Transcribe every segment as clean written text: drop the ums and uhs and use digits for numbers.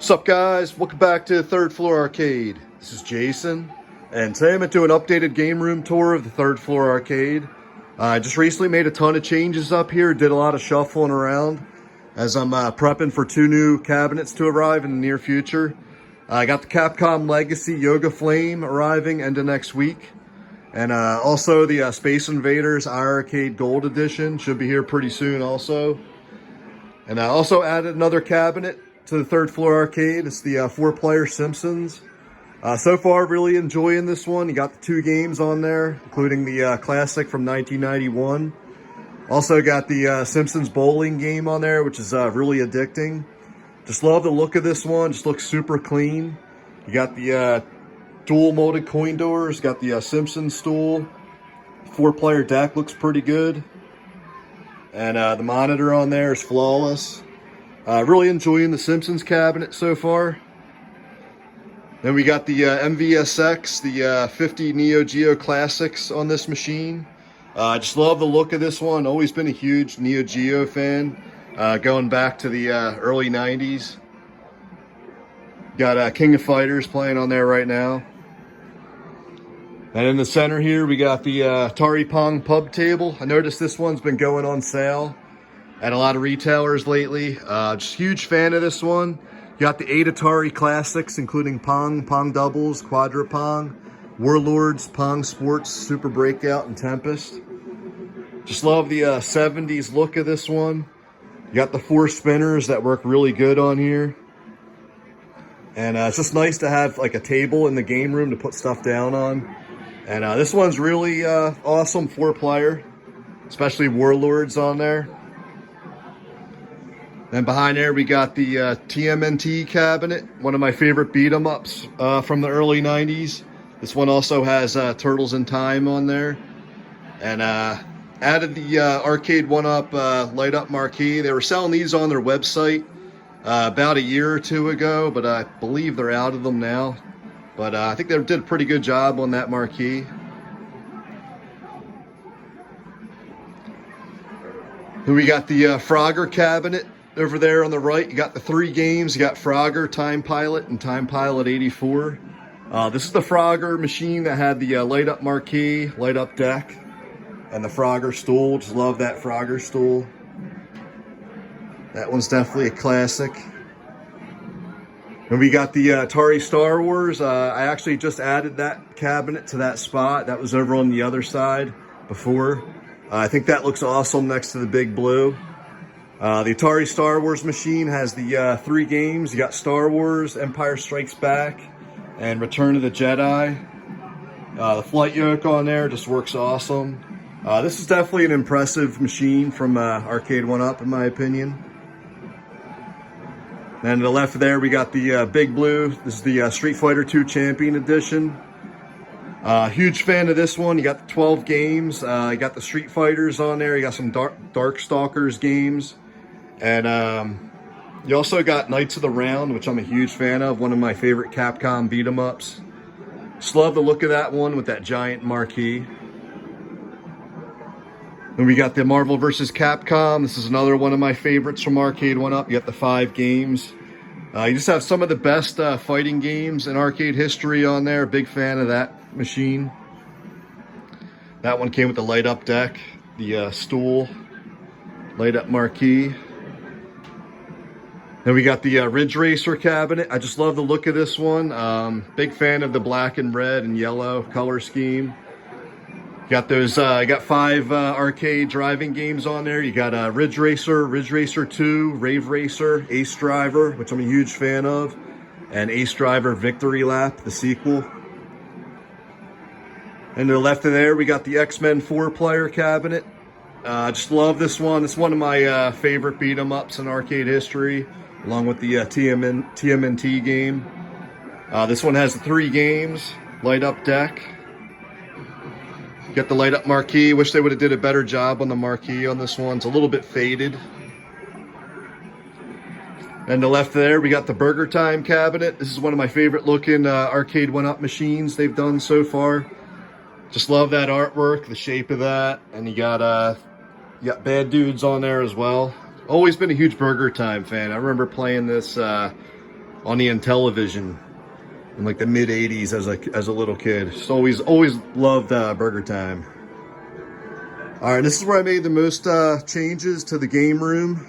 What's up, guys? Welcome back to Third Floor Arcade. This is Jason, and today I'm going to do an updated game room tour of the Third Floor Arcade. I just recently made a ton of changes up here, did a lot of shuffling around as I'm prepping for 2 new cabinets to arrive in the near future. I got the Capcom Legacy Yoga Flame arriving end of next week, and also the Space Invaders IiRcade Gold Edition should be here pretty soon also. And I also added another cabinet to the Third Floor Arcade. It's the 4-player Simpsons. So far, really enjoying this one. You got the 2 games on there, including the classic from 1991. Also got the Simpsons bowling game on there, which is really addicting. Just love the look of this one. Just looks super clean. You got the dual molded coin doors. Got the Simpsons stool. 4-player deck looks pretty good. And the monitor on there is flawless. Really enjoying the Simpsons cabinet so far. Then we got the MVSX, the 50 Neo Geo Classics on this machine. Just love the look of this one. Always been a huge Neo Geo fan, going back to the early 90s. Got King of Fighters playing on there right now. And in the center here, we got the Atari Pong pub table. I noticed this one's been going on sale at a lot of retailers lately. Just huge fan of this one. You got the 8 Atari classics, including Pong, Pong Doubles, Quadra Pong, Warlords, Pong Sports, Super Breakout, and Tempest. Just love the 70s look of this one. You got the 4 spinners that work really good on here. And it's just nice to have like a table in the game room to put stuff down on. And this one's really awesome 4-player, especially Warlords on there. Then behind there, we got the TMNT cabinet, one of my favorite beat-em-ups from the early 90s. This one also has Turtles in Time on there. And added the ARCADE1UP light-up marquee. They were selling these on their website about a year or 2 ago, but I believe they're out of them now. But I think they did a pretty good job on that marquee. Then we got the Frogger cabinet. Over there on the right, you got the 3 games. You got Frogger, Time Pilot, and Time Pilot 84. This is the Frogger machine that had the light-up marquee, light-up deck, and the Frogger stool. Just love that Frogger stool. That one's definitely a classic. And we got the Atari Star Wars. I actually just added that cabinet to that spot. That was over on the other side before. I think that looks awesome next to the big blue. The Atari Star Wars machine has the 3 games. You got Star Wars, Empire Strikes Back, and Return of the Jedi. The flight yoke on there just works awesome. This is definitely an impressive machine from ARCADE1UP, in my opinion. And to the left there, we got the big blue. This is the Street Fighter II Champion Edition. Huge fan of this one. You got the 12 games. You got the Street Fighters on there. You got some Darkstalkers games. And you also got Knights of the Round, which I'm a huge fan of. One of my favorite Capcom beat-em-ups. Just love the look of that one with that giant marquee. Then we got the Marvel vs. Capcom. This is another one of my favorites from ARCADE1UP. You got the 5 games. You just have some of the best fighting games in arcade history on there. Big fan of that machine. That one came with the light-up deck, the stool, light-up marquee. Then we got the Ridge Racer cabinet. I just love the look of this one. Big fan of the black and red and yellow color scheme. Got those. I got 5 arcade driving games on there. You got Ridge Racer 2, Rave Racer, Ace Driver, which I'm a huge fan of, and Ace Driver Victory Lap, the sequel. And to the left of there, we got the X-Men 4-player cabinet. Just love this one. It's one of my favorite beat-em-ups in arcade history, along with the TMNT game. This one has the 3 games, light-up deck. Got the light-up marquee. Wish they would have did a better job on the marquee on this one. It's a little bit faded. And to the left there, we got the Burger Time cabinet. This is one of my favorite looking ARCADE1UP machines they've done so far. Just love that artwork, the shape of that. And you got Bad Dudes on there as well. Always been a huge Burger Time fan. I remember playing this on the Intellivision in like the mid 80s as a little kid. Just always loved Burger Time. All right, this is where I made the most changes to the game room.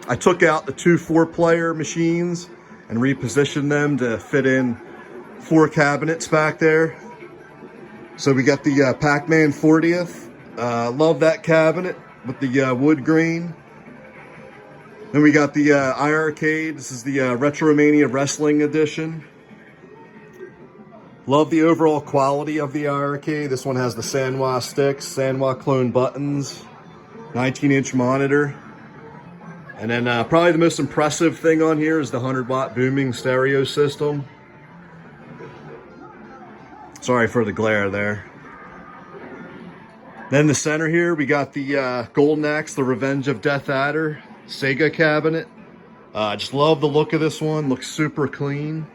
I took out the 2 4-player machines and repositioned them to fit in 4 cabinets back there. So we got the Pac-Man 40th. Love that cabinet with the wood grain. Then we got the IiRcade. This is the Retromania Wrestling Edition. Love the overall quality of the IiRcade. This one has the Sanwa sticks, Sanwa clone buttons, 19-inch monitor. And then probably the most impressive thing on here is the 100-watt booming stereo system. Sorry for the glare there. Then the center here, we got the Golden Axe, the Revenge of Death Adder Sega cabinet. Just love the look of this one. Looks super clean.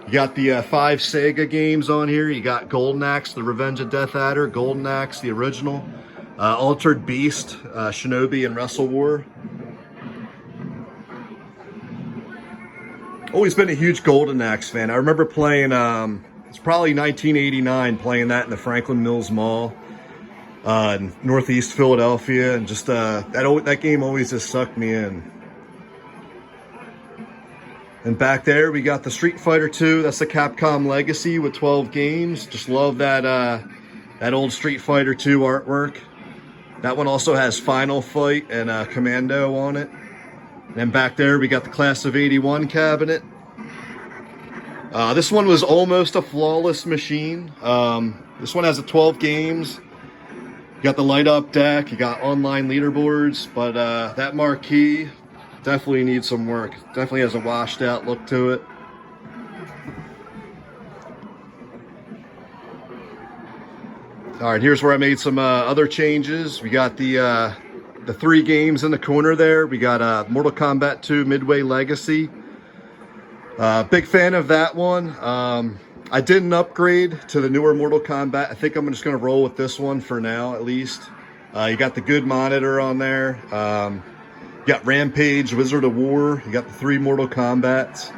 You got the 5 Sega games on here. You got Golden Axe, the Revenge of Death Adder, Golden Axe, the original, Altered Beast, Shinobi, and Wrestle War. Always been a huge Golden Axe fan. I remember playing, it's probably 1989, playing that in the Franklin Mills Mall in Northeast Philadelphia, and just that game always just sucked me in. And back there, we got the Street Fighter 2. That's the Capcom Legacy with 12 games. Just love that that old Street Fighter 2 artwork. That one also has Final Fight and Commando on it. And then back there, we got the Class of '81 cabinet. This one was almost a flawless machine. This one has 12 games. You got the light-up deck. You got online leaderboards. But that marquee definitely needs some work. Definitely has a washed out look to it. All right, here's where I made some other changes. We got the 3 games in the corner there. We got Mortal Kombat 2 Midway Legacy. Big fan of that one. I didn't upgrade to the newer Mortal Kombat. I think I'm just going to roll with this one for now, at least. You got the good monitor on there. You got Rampage, Wizard of War. You got the 3 Mortal Kombats.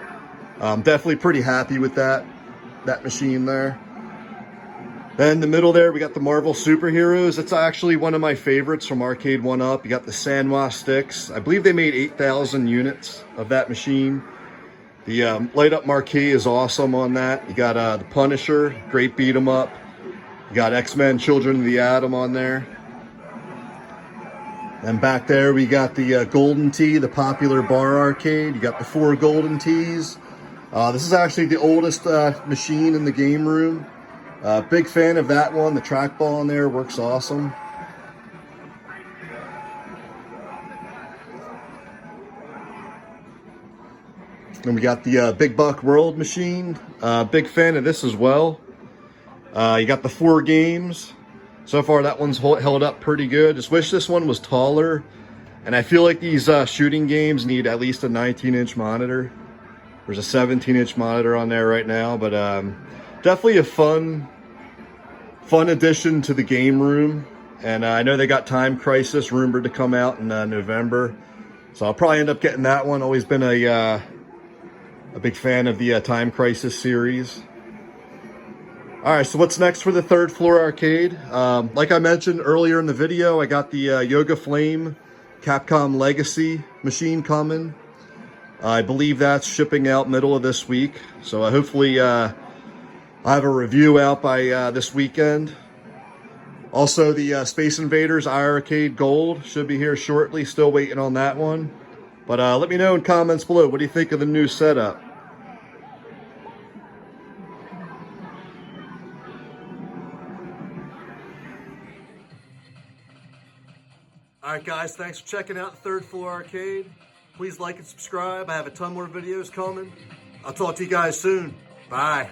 Definitely pretty happy with that machine there. Then in the middle there, we got the Marvel Superheroes. It's actually one of my favorites from ARCADE1UP. You got the Sanwa sticks. I believe they made 8,000 units of that machine. The light-up marquee is awesome on that. You got the Punisher, great beat 'em up. You got X-Men Children of the Atom on there. And back there, we got the Golden Tee, the popular bar arcade. You got the 4 Golden Tees. This is actually the oldest machine in the game room. Big fan of that one. The trackball in there works awesome. And we got the Big Buck World machine. Big fan of this as well. You got the 4 games. So far, that one's held up pretty good. Just wish this one was taller. And I feel like these shooting games need at least a 19-inch monitor. There's a 17-inch monitor on there right now. But definitely a fun addition to the game room. And I know they got Time Crisis rumored to come out in November. So I'll probably end up getting that one. Always been a big fan of the Time Crisis series. All right, so what's next for the 3rd floor arcade? Like I mentioned earlier in the video, I got the Yoga Flame Capcom Legacy machine coming. I believe that's shipping out middle of this week. So hopefully I'll have a review out by this weekend. Also, the Space Invaders IiRcade Gold should be here shortly. Still waiting on that one. But let me know in comments below. What do you think of the new setup? Alright guys, thanks for checking out the 3rd floor arcade. Please like and subscribe. I have a ton more videos coming. I'll talk to you guys soon. Bye.